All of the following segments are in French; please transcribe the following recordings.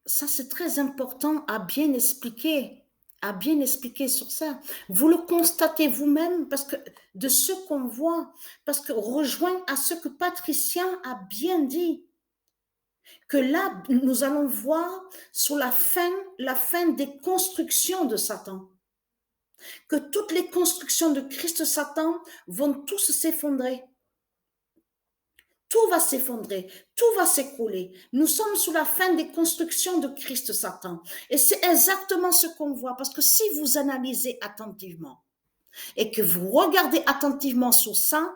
Ça, c'est très important à bien expliquer sur ça. Vous le constatez vous-même parce que de ce qu'on voit, parce que rejoint à ce que Patricia a bien dit, que là, nous allons voir sur la fin des constructions de Satan, que toutes les constructions de Christ Satan vont tous s'effondrer. Tout va s'effondrer, tout va s'écrouler. Nous sommes sous la fin des constructions de Christ Satan. Et c'est exactement ce qu'on voit, parce que si vous analysez attentivement et que vous regardez attentivement sur ça,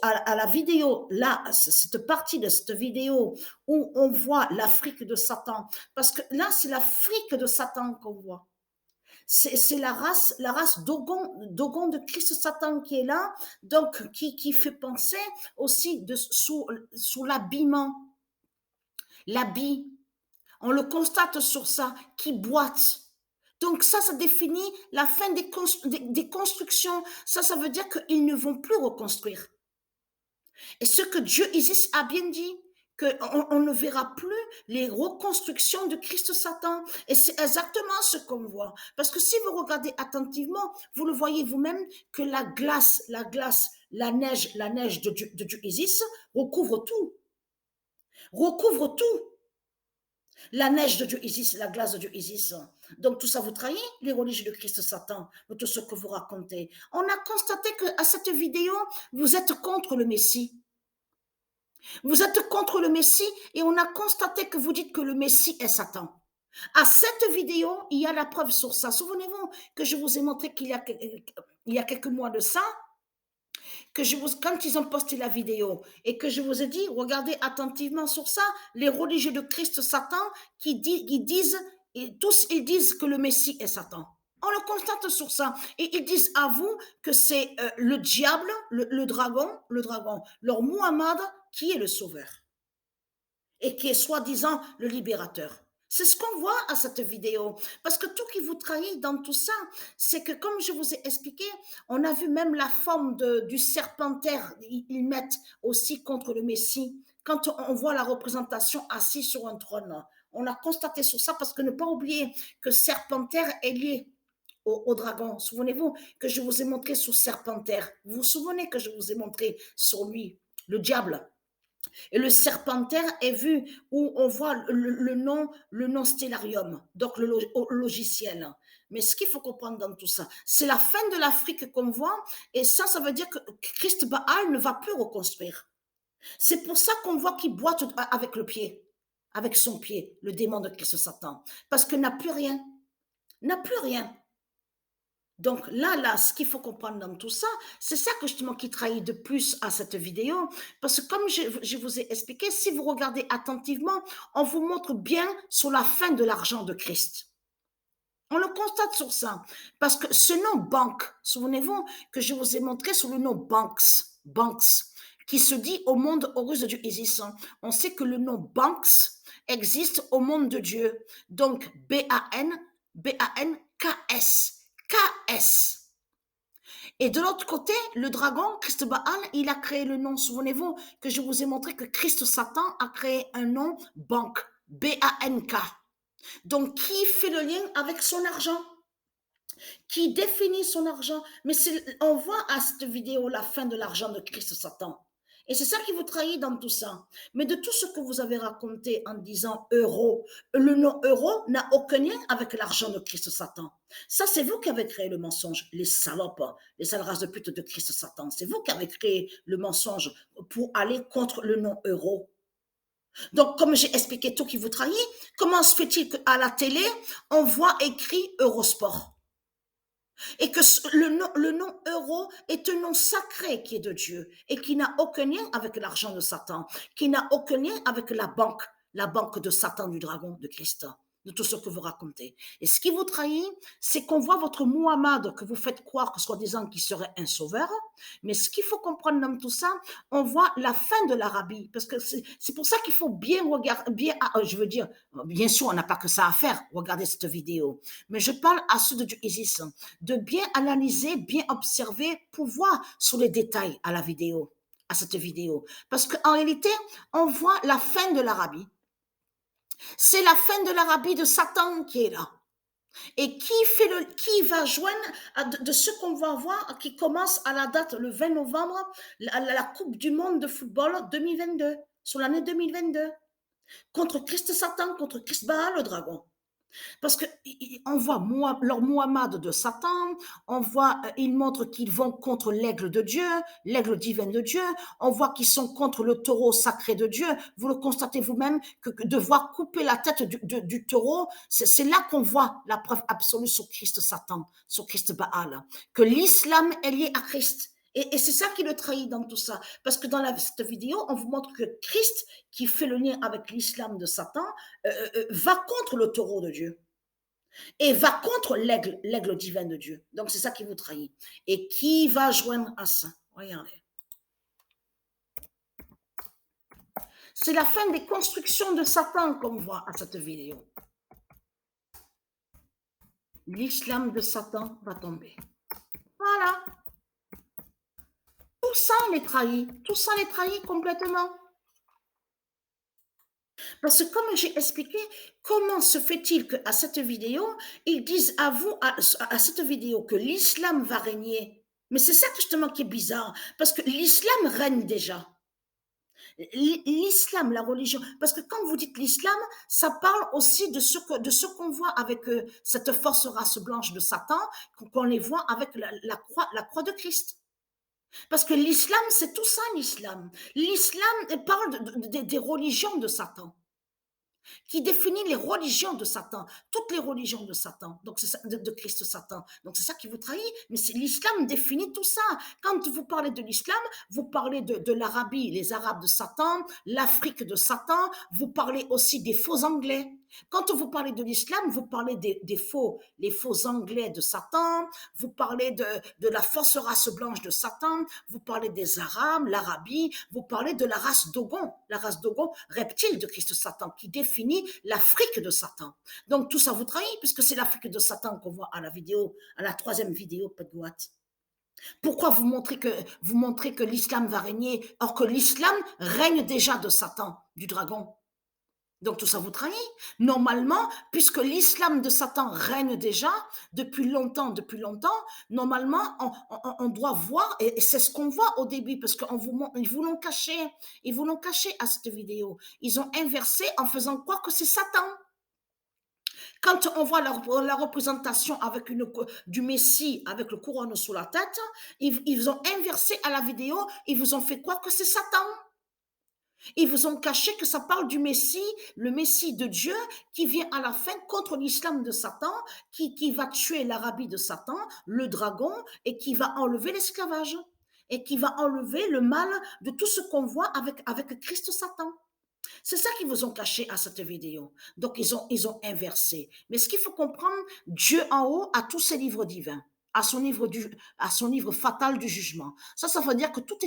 à la vidéo, là, cette partie de cette vidéo où on voit l'Afrique de Satan, parce que là, c'est l'Afrique de Satan qu'on voit. C'est la race Dogon de Christ Satan qui est là, donc qui fait penser aussi sous l'habillement, l'habit. On le constate sur ça, qui boite. Donc ça définit la fin des constructions. Ça veut dire qu'ils ne vont plus reconstruire. Et ce que Dieu Isis a bien dit, qu'on ne verra plus les reconstructions de Christ Satan. Et c'est exactement ce qu'on voit. Parce que si vous regardez attentivement, vous le voyez vous-même que la neige de Dieu Isis recouvre tout. Recouvre tout. La neige de Dieu Isis, la glace de Dieu Isis. Donc tout ça vous trahit, les religieux de Christ Satan, de tout ce que vous racontez. On a constaté qu'à cette vidéo, vous êtes contre le Messie. Vous êtes contre le Messie et on a constaté que vous dites que le Messie est Satan. À cette vidéo, il y a la preuve sur ça. Souvenez-vous que je vous ai montré il y a quelques mois de ça, quand ils ont posté la vidéo et que je vous ai dit, regardez attentivement sur ça, les religieux de Christ Satan qui disent, et tous ils disent que le Messie est Satan. On le constate sur ça. Et ils disent à vous que c'est le diable, le dragon, leur Muhammad qui est le sauveur et qui est soi-disant le libérateur. C'est ce qu'on voit à cette vidéo. Parce que tout qui vous trahit dans tout ça, c'est que comme je vous ai expliqué, on a vu même la forme du serpentaire, ils mettent aussi contre le Messie. Quand on voit la représentation assise sur un trône, on a constaté sur ça parce que ne pas oublier que serpentaire est lié au dragon. Souvenez-vous que je vous ai montré sur serpentaire. Vous vous souvenez que je vous ai montré sur lui, le diable. Et le serpentaire est vu où on voit le nom stellarium, donc le logiciel. Mais ce qu'il faut comprendre dans tout ça, c'est la fin de l'Afrique qu'on voit, et ça veut dire que Christ Baal ne va plus reconstruire. C'est pour ça qu'on voit qu'il boite avec le pied, avec son pied, le démon de Christ Satan, parce qu'il n'a plus rien, n'a plus rien. Donc là, ce qu'il faut comprendre dans tout ça, c'est ça que justement qui trahit de plus à cette vidéo, parce que comme je vous ai expliqué, si vous regardez attentivement, on vous montre bien sur la fin de l'argent de Christ. On le constate sur ça, parce que ce nom banque, souvenez-vous que je vous ai montré sur le nom Banks, qui se dit au monde Horus de Dieu Isis. On sait que le nom Banks existe au monde de Dieu, donc B-A-N-K-S. KS. Et de l'autre côté, le dragon, Christ Baal, il a créé le nom. Souvenez-vous que je vous ai montré que Christ Satan a créé un nom, Bank, B-A-N-K. Donc, qui fait le lien avec son argent? Qui définit son argent? Mais on voit à cette vidéo la fin de l'argent de Christ Satan. Et c'est ça qui vous trahit dans tout ça. Mais de tout ce que vous avez raconté en disant euro, le nom euro n'a aucun lien avec l'argent de Christ Satan. Ça, c'est vous qui avez créé le mensonge, les salopes, les sales races de pute de Christ Satan. C'est vous qui avez créé le mensonge pour aller contre le nom euro. Donc, comme j'ai expliqué tout qui vous trahit, comment se fait-il qu'à la télé, on voit écrit Eurosport? Et que le nom euro est un nom sacré qui est de Dieu et qui n'a aucun lien avec l'argent de Satan, qui n'a aucun lien avec la banque de Satan, du dragon, de Christ, de tout ce que vous racontez. Et ce qui vous trahit, c'est qu'on voit votre Muhammad que vous faites croire que soi-disant qu'il serait un sauveur, mais ce qu'il faut comprendre dans tout ça, on voit la fin de l'Arabie, parce que c'est pour ça qu'il faut bien regarder, je veux dire, bien sûr, on n'a pas que ça à faire, regardez cette vidéo, mais je parle à ceux de Dieu Isis, de bien analyser, bien observer pour voir sur les détails à la vidéo, à cette vidéo. Parce qu'en réalité, on voit la fin de l'Arabie. C'est la fin de l'Arabie de Satan qui est là. Et qui va joindre de ce qu'on va voir, qui commence à la date le 20 novembre, la Coupe du monde de football 2022, sur l'année 2022, contre Christ Satan, contre Christ Baal le dragon. Parce qu'on voit leur Muhammad de Satan, on voit, ils montrent qu'ils vont contre l'aigle de Dieu, l'aigle divin de Dieu, on voit qu'ils sont contre le taureau sacré de Dieu. Vous le constatez vous-même que de voir couper la tête du taureau, c'est là qu'on voit la preuve absolue sur Christ Satan, sur Christ Baal, que l'islam est lié à Christ. Et c'est ça qui le trahit dans tout ça. Parce que dans cette vidéo, on vous montre que Christ, qui fait le lien avec l'islam de Satan, va contre le taureau de Dieu et va contre l'aigle divin de Dieu. Donc c'est ça qui vous trahit. Et qui va joindre à ça? Regardez. C'est la fin des constructions de Satan qu'on voit à cette vidéo. L'islam de Satan va tomber. Voilà. Tout ça les trahit. Tout ça les trahit complètement. Parce que comme j'ai expliqué, comment se fait-il qu'à cette vidéo, ils disent à vous, à cette vidéo, que l'islam va régner? Mais c'est ça justement qui est bizarre, parce que l'islam règne déjà. L'islam, la religion, parce que quand vous dites l'islam, ça parle aussi de ce qu'on voit avec cette force race blanche de Satan, qu'on les voit avec la croix de Christ. Parce que l'islam, c'est tout ça l'islam. L'islam parle des religions de Satan, qui définit les religions de Satan, toutes les religions de Satan, donc c'est ça, de Christ Satan. Donc c'est ça qui vous trahit, mais l'islam définit tout ça. Quand vous parlez de l'islam, vous parlez de l'Arabie, les Arabes de Satan, l'Afrique de Satan, vous parlez aussi des faux Anglais. Quand vous parlez de l'islam, vous parlez les faux Anglais de Satan, vous parlez de la fausse race blanche de Satan, vous parlez des Arabes, l'Arabie, vous parlez de la race Dogon, reptile de Christ Satan, qui définit l'Afrique de Satan. Donc tout ça vous trahit, puisque c'est l'Afrique de Satan qu'on voit à la vidéo, à la troisième vidéo, Pedouat. Pourquoi vous montrez que l'islam va régner, or que l'islam règne déjà de Satan, du dragon? Donc tout ça vous trahit. Normalement, puisque l'islam de Satan règne déjà depuis longtemps, normalement, on doit voir, et c'est ce qu'on voit au début, parce qu'ils vous l'ont caché, à cette vidéo. Ils ont inversé en faisant croire que c'est Satan. Quand on voit la représentation avec du Messie avec le couronne sous la tête, ils ont inversé à la vidéo, ils vous ont fait croire que c'est Satan. Ils vous ont caché que ça parle du Messie, le Messie de Dieu, qui vient à la fin contre l'islam de Satan, qui va tuer l'Arabie de Satan, le dragon, et qui va enlever l'esclavage, et qui va enlever le mal de tout ce qu'on voit avec Christ Satan. C'est ça qu'ils vous ont caché à cette vidéo. Donc, ils ont inversé. Mais ce qu'il faut comprendre, Dieu en haut a tous ses livres divins, à son livre fatal du jugement. Ça veut dire que tout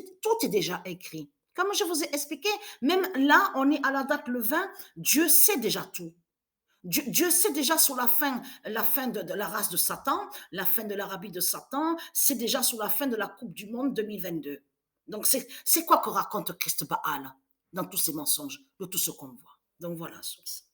est déjà écrit. Comme je vous ai expliqué, même là, on est à la date le 20, Dieu sait déjà tout. Dieu sait déjà sur la fin de la race de Satan, la fin de l'Arabie de Satan, c'est déjà sur la fin de la Coupe du Monde 2022. Donc, c'est quoi que raconte Christ Baal dans tous ces mensonges, de tout ce qu'on voit. Donc, voilà, source.